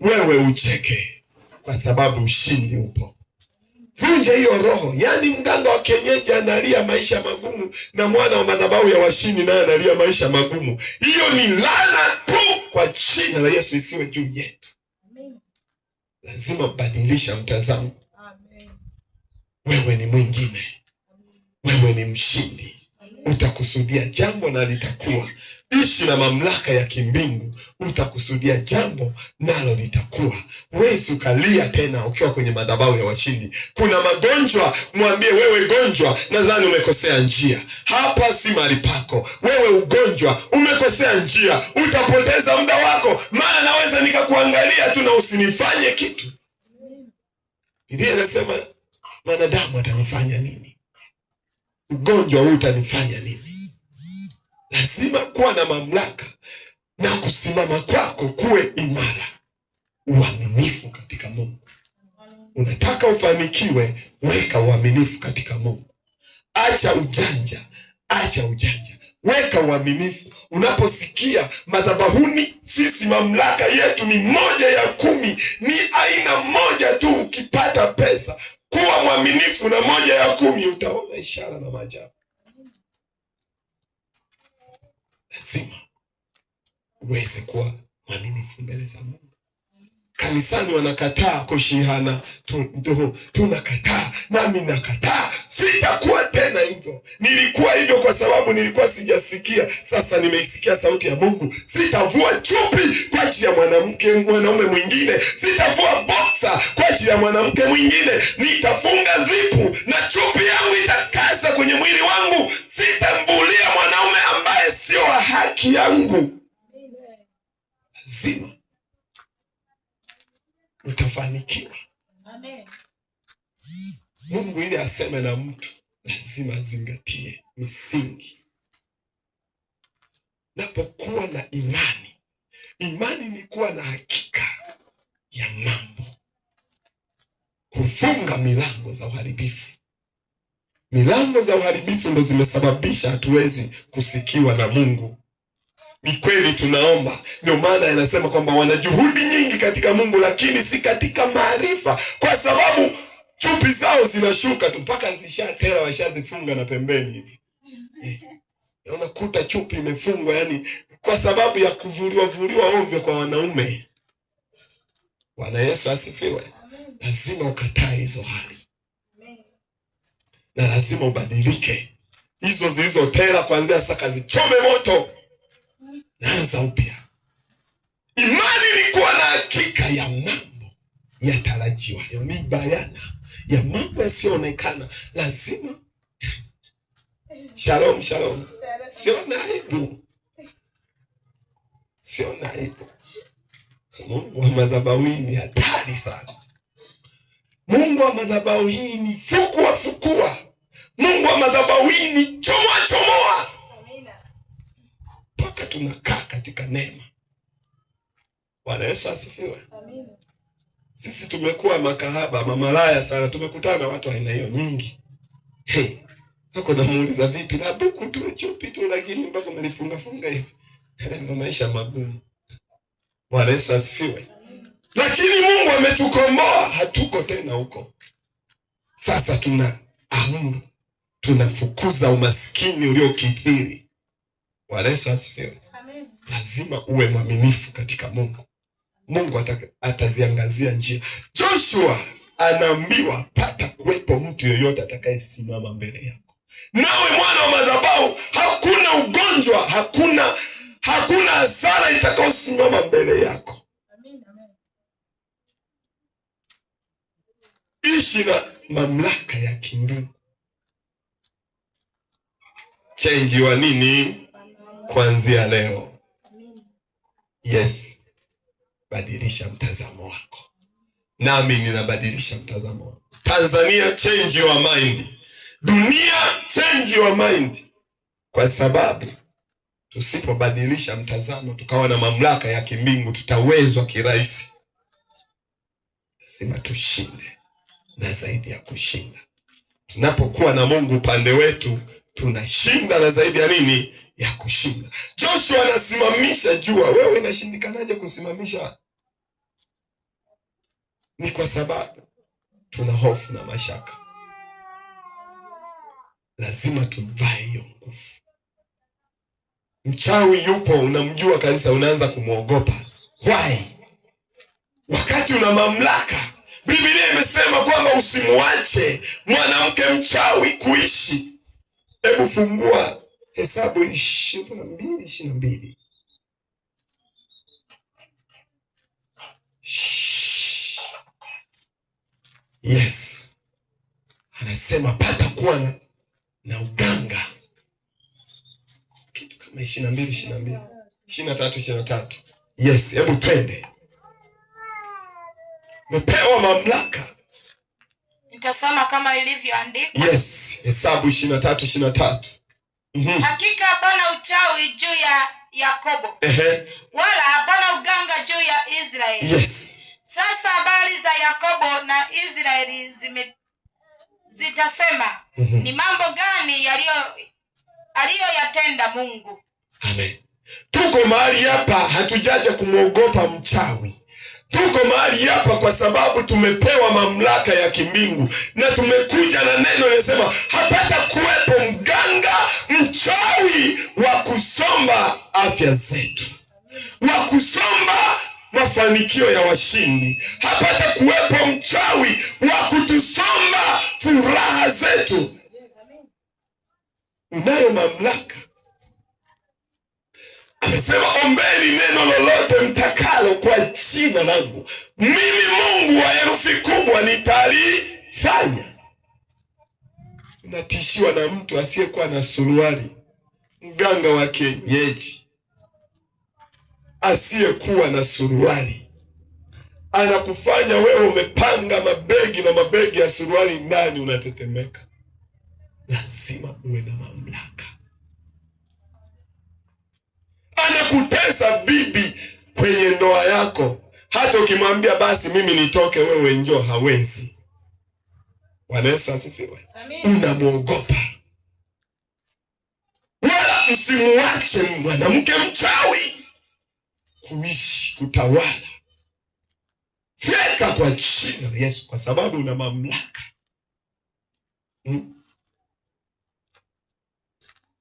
wewe ucheke, kwa sababu ushindi upo. Vunja hiyo roho. Yaani mganga wa kienyeji analia maisha magumu, na mwana wa madhabahu ya washindi naye analia maisha magumu. Hiyo ni laana tu, kwa jina la Yesu isiwe juu yetu. Lazima badilisha mtazamo. Wewe ni mwingine. Wewe ni mshindi. Utakusudia jambo na litakuwa. Ishi na mamlaka ya kimbingu. Utakusudia jambo nalo litakuwa. Huwezi ukalia tena ukiwa kwenye madhabahu ya washindi. Kuna magonjwa, mwambie wewe gonjwa, nadhani umekosea njia. Hapa si mahali pako. Wewe ugonjwa, umekosea njia. Utapoteza muda wako, maana naweza nikakuangalia tu na usinifanye kitu. Biblia inasema mwanadamu atanifanya nini? Ugonjwa huu utanifanya nini? Lazima kuwa na mamlaka, na kusimama kwako kuwe imara. Uaminifu katika Mungu. Unataka ufanikiwe, weka uaminifu katika Mungu. Acha ujanja, acha ujanja. Weka uaminifu. Unaposikia madhabahuni, sisi mamlaka yetu ni 1/10. Ni aina moja tu. Ukipata pesa, kuwa mwaminifu na 1/10, utaona ishara na maajabu. Lazima uweze kuwa mwaminifu mbele za Mungu. Kanisani wanakataa kushihana, tunakataa, nami nakataa. Sitakuwa tena hivyo. Nilikuwa hivyo kwa sababu nilikuwa sijasikia. Sasa nimeisikia sauti ya Mungu. Sitavua chupi kwa ajili ya mwanaume mwingine. Sitavua boxer kwa ajili ya mwanamke mwingine. Nitafunga zipu na chupi yangu itakaza kwenye mwili wangu. Sitambulia mwanaume ambaye sio wa haki yangu. Lazima utafanikiwa. Amen. Mungu ili aseme na mtu, lazima azingatie misingi. Napokuwa na imani, imani ni kuwa na hakika ya mambo. Kufunga milango za uharibifu. Milango za uharibifu ndo zimesababisha hatuwezi kusikiwa na Mungu. Ni kweli tunaomba. Ndio maana yanasema kwamba wana juhudi nyingi katika Mungu, lakini si katika maarifa, kwa sababu chupi zao zinashuka tu mpaka zishatela, washazifunga na pembeni hivi. Unakuta chupi imefungwa, yani kwa sababu ya vuliwa ovyo kwa wanaume. Bwana Yesu asifiwe. Lazima ukatae hizo hali. Na lazima ubadilike. Hizo zilizotela kuanzia sasa kazichome moto. Naanza upya. Imani ni kuwa na hakika ya mambo yatarajiwa, ni bayana ya mambo yasiyoonekana. Lazima shalom. Sio aibu. Mungu wa madhabahu ni hatari sana. Mungu wa madhabahu ni fukua. Mungu wa madhabahu ni chomoa. Mpaka tunakaa katika neema. Bwana Yesu asifiwe. Amina. Sisi tumekuwa makahaba, mamalaya sana. Tumekutana na watu aina hiyo nyingi. Hako namuuliza vipi? Na buku tu chupi tu, lakini mpaka umenifunga hivi. Maisha magumu. Bwana Yesu asifiwe. Lakini Mungu ametukomboa, hatuko tena huko. Sasa tunaamuru, tunafukuza umaskini uliokithiri. Bwana Yesu asifiwe. Amen. Lazima uwe mwaminifu katika Mungu. Mungu ataziangazia njia. Joshua anaambiwa pata kuwepo mtu yeyote atakayesimama mbele yako. Nawe mwana wa madhabahu, hakuna ugonjwa, hakuna hasara itakayosimama mbele yako. Amen. Ishi na mamlaka ya kimbingu. Change wa nini? Kuanzia leo. Yes. Badilisha mtazamo wako. Nami ninabadilisha mtazamo wako. Tanzania, change your mind. Dunia, change your mind. Kwa sababu tusipobadilisha mtazamo, tukawa na mamlaka ya kimbingu, tutawezwa kirahisi. Lazima tushinde, na zaidi ya kushinda. Tunapokuwa na Mungu upande wetu, tunashinda, na zaidi ya nini? Ya kushinda. Joshua anasimamisha jua. Wewe inashindikanaje kusimamisha Ni kwa sababu tuna hofu na mashaka. Lazima tuvae hiyo nguvu. Mchawi yupo, unamjua kabisa, unaanza kumwogopa. Why? Wakati una mamlaka. Biblia imesema kwamba usimuache mwanamke mchawi kuishi. Hebu fungua Hesabu 22:22. Yes. Anasema pata kuwa na uganga. Kitu kama 22:22. 23:23. Yes, hebu twende. Mepewa mamlaka. Nitasoma kama ilivyoandikwa. Yes, Hesabu 23:23. Hakika hapana uchawi juu ya Yakobo. Wala hapana uganga juu ya Israeli. Yes. Sasa habari za Yakobo na Israeli zitasema, ni mambo gani aliyoyatenda Mungu. Amen. Tuko mahali hapa hatujaja kumwogopa mchawi. Tuko mahali hapa kwa sababu tumepewa mamlaka ya kimbingu, na tumekuja na neno linasema hapata kuwepo mganga mchawi wa kusomba afya zetu, wa kusomba mafanikio ya washindi. Hapata kuwepo mchawi wa kutusomba furaha zetu. Unayo mamlaka. Amesema ombeni neno lolote mtakalo kwa jina langu, mimi Mungu wa herufi kubwa nitalifanya. Unatishiwa na mtu asiyekuwa na suruali, mganga wa kienyeji asiyekuwa na suruali, anakufanya wewe umepanga mabegi na mabegi ya suruali ndani, unatetemeka. Lazima uwe na mamlaka. Anakutesa bibi kwenye ndoa yako, hata ukimwambia basi mimi nitoke, wewe njoo, hawezi. Bwana Yesu asifiwe. Unamwogopa. Wala msimuache mwanamke mchawi kuishi, kutawala. Fyeka kwa jina la Yesu, kwa sababu una mamlaka.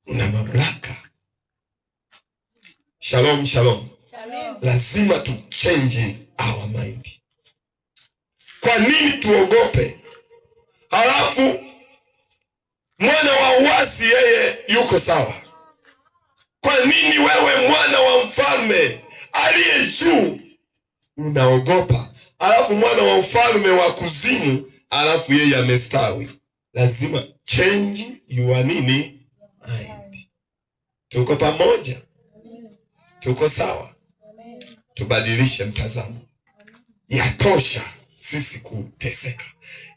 Una mamlaka. Shalom, shalom. Shalom. Lazima tu change our mind. Kwa nini tuogope? Halafu mwana wa uasi yeye yuko sawa. Kwa nini wewe mwana wa mfalme aliye juu unaogopa? Halafu mwana wa mfalme wa kuzimu, halafu yeye amestawi. Lazima change your mind. Tuko pamoja? Tuko sawa? Tubadilishe mtazamo. Yatosha sisi kuteseka.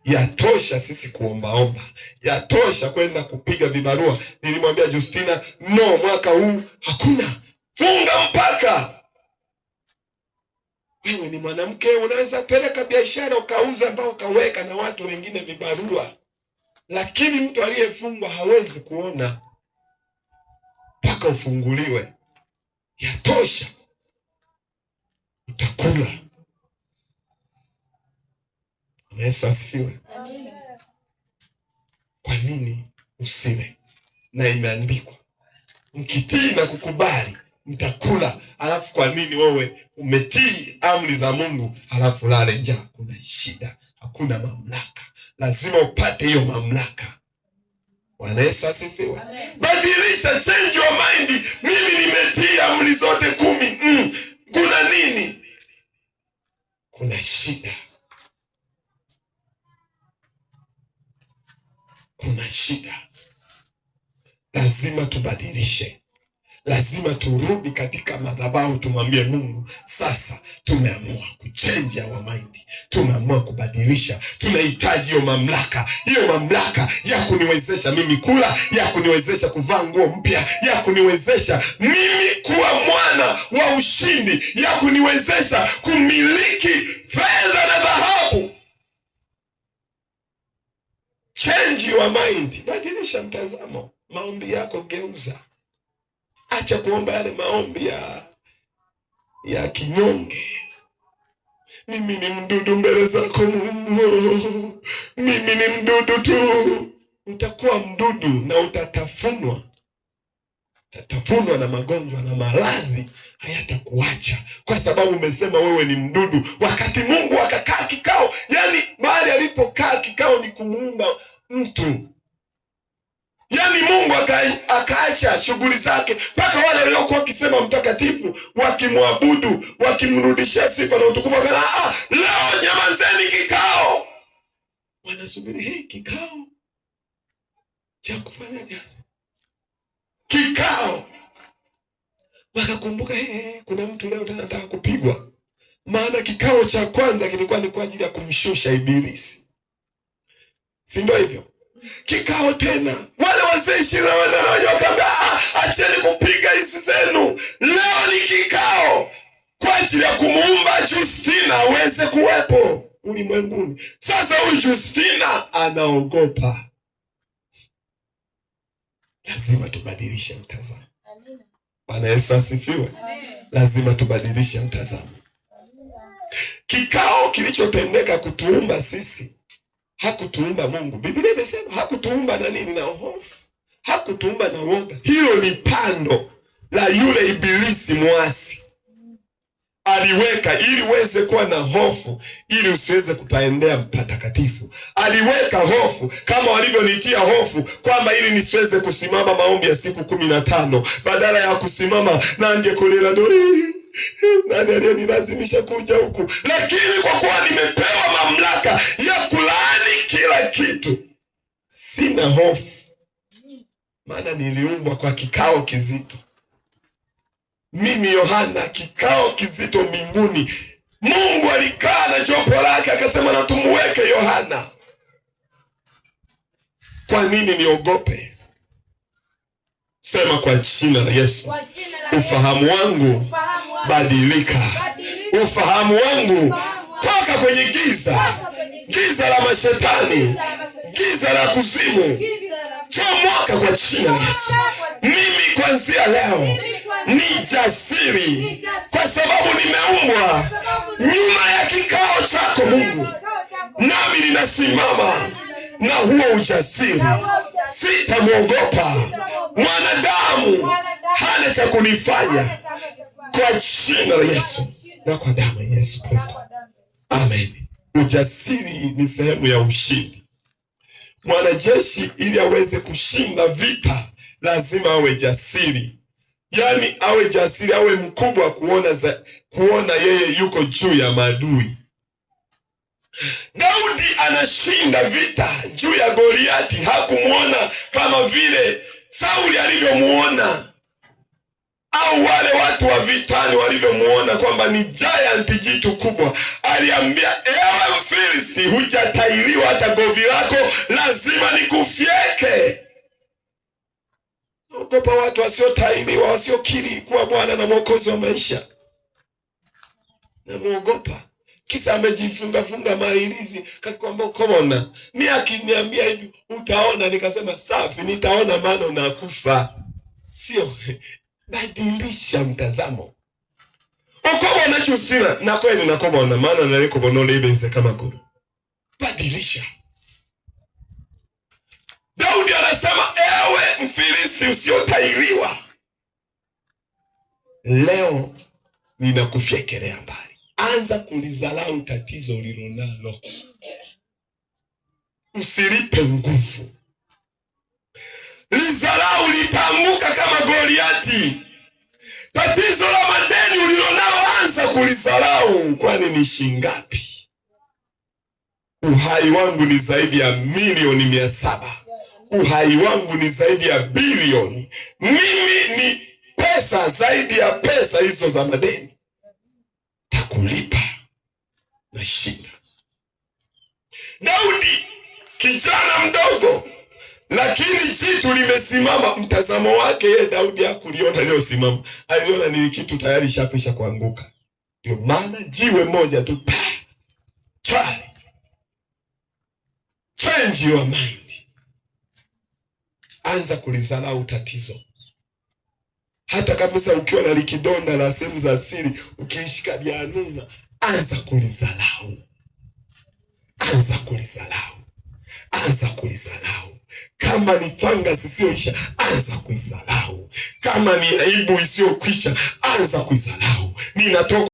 Yatosha sisi kuombaomba. Yatosha kwenda kupiga vibarua. Nilimwambia Justina, no, mwaka huu hakuna. Funga mpaka. Wewe ni mwanamke, unaweza peleka biashara ukauza, ambao ukaweka na watu wengine vibarua. Lakini mtu aliyefungwa hawezi kuona mpaka ufunguliwe. Yatosha. Utakula. Yesu asifiwe. Amen. Kwa nini usile? Na imeandikwa mkitii na kukubali mtakula. Alafu kwa nini wewe umetii amri za Mungu alafu lale njaa? Kuna shida, hakuna mamlaka. Lazima upate hiyo mamlaka. Bwana Yesu asifiwe. Badilisha, change your mind. Mimi nimetii amri zote 10. Kuna nini? Kuna shida. Kuna shida. Lazima tubadilishe. Lazima turudi katika madhabahu, tumwambie Mungu, sasa tumeamua kuchange our mind. Tumeamua kubadilisha. Tunahitaji hiyo mamlaka. Hiyo mamlaka ya kuniwezesha mimi kula, ya kuniwezesha kuvaa nguo mpya, ya kuniwezesha mimi kuwa mwana wa ushindi, ya kuniwezesha kumiliki fedha na dhahabu. Change your mind. Badilisha mtazamo. Maombi yako geuza. Acha kuomba yale maombi ya kinyonge. mimi ni mdudu mbele zako Mungu, mimi ni mdudu tu. Utakuwa mdudu na utatafunwa na magonjwa na maradhi, hayatakuacha kwa sababu umesema wewe ni mdudu. Wakati Mungu akakaa kikao, yani mahali alipokaa kikao ni kumuumba mtu. Yani Mungu akaacha shughuli zake, mpaka wale waliokuwa wakisema mtakatifu, wakimwabudu, wakimrudishia sifa na utukufu, wakasema leo nyamazeni kikao. Wanasubiri kikao cha kufanya gani? Kikao. Wakakumbuka kuna mtu leo anataka kupigwa. Maana kikao cha kwanza kilikuwa ni kwa ajili ya kumshusha Ibilisi, si ndio hivyo? Kikao tena, wale wazee 24 wakaambia acheni kupiga hizi zenu, leo ni kikao kwa ajili ya kumuumba Justina aweze kuwepo ulimwenguni. Sasa huyu Justina anaogopa. Lazima tubadilishe mtazamo. Bwana Yesu asifiwe. Lazima tubadilishe mtazamo. Kikao kilichotendeka kutuumba sisi, hakutuumba Mungu. Biblia imesema hakutuumba na nini? Na hofu. Hakutuumba na woga. Hilo ni pando la yule Ibilisi mwasi. Aliweka ili uweze kuwa na hofu, ili usiweze kupaendea patakatifu. Aliweka hofu kama walivyonitia hofu kwamba ili nisiweze kusimama maombi ya siku 15, badala ya kusimama nanje kulela nani aliyenilazimisha kuja huku. Lakini kwa kuwa nimepewa mamlaka ya kulaani kila kitu, sina hofu, maana niliumbwa kwa kikao kizito. Mimi Yohana, kikao kizito mbinguni. Mungu alikaa na jopo lake akasema na tumuweke Yohana. Kwa nini niogope? Sema kwa jina la Yesu. Ufahamu wangu badilika. Ufahamu wangu toka kwenye giza la mashetani, giza la kuzimu, chomoka kwa jina la Yesu. Mimi kuanzia leo ni jasiri, kwa sababu nimeumbwa nyuma ya kikao chako Mungu, nami ninasimama na huo ujasiri. Sitamwogopa mwanadamu, hana cha kunifanya, kwa jina la Yesu na kwa damu ya Yesu Kristo. Amen. Ujasiri ni sehemu ya ushindi. Mwanajeshi ili aweze kushinda vita lazima awe jasiri. Yani awe jasiri, awe mkubwa kuona yeye yuko juu ya maadui. Daudi anashinda vita juu ya Goliati, hakumuona kama vile Sauli alivyomuona, au wale watu wa vitani walivyomuona kwamba ni giant, jitu kubwa. Aliambia, ewe Mfilisti, hujatairiwa hata govi lako lazima nikufyeke. Ogopa watu wasiotairiwa, wasiokiri kuwa Bwana na Mwokozi wa maisha. Na muogopa kisa amejifunga mailizi kakwamba ukoona. Mimi akiniambia hivi utaona, nikasema safi, nitaona, maana unakufa. Sio, badilisha mtazamo. Ukobona Justina na kweli nakobona, maana nalikobona ibenze kama guru. Badilisha. Daudi anasema, ewe Mfilisti usiotairiwa, leo ninakufyekelea mbali. Anza kulizalau tatizo ulilonalo. Usilipe nguvu. Lizalau litaanguka kama Goliati. Tatizo la madeni ulilonalo anza kulizalau. Kwani ni shingapi? Uhai wangu ni zaidi ya milioni 700. Uhai wangu ni zaidi ya bilioni. Mimi ni pesa zaidi ya pesa hizo za madeni. Takulipa na shinda. Daudi kijana mdogo, lakini jitu limesimama. Mtazamo wake yeye Daudi hakuliona leo simama, aliona ni kitu tayari shakwisha kuanguka. Ndio maana jiwe moja tu, change your mind. Anza kulizalau tatizo. Hata kabisa ukiwa na likidonda la sehemu za siri, ukishika januna, anza kulizalau, anza kulizalau, anza kulizalau. Kama ni fangasi isiyoisha, anza kuizalau. Kama ni aibu isiyokwisha, anza kuizalau. Ninatoka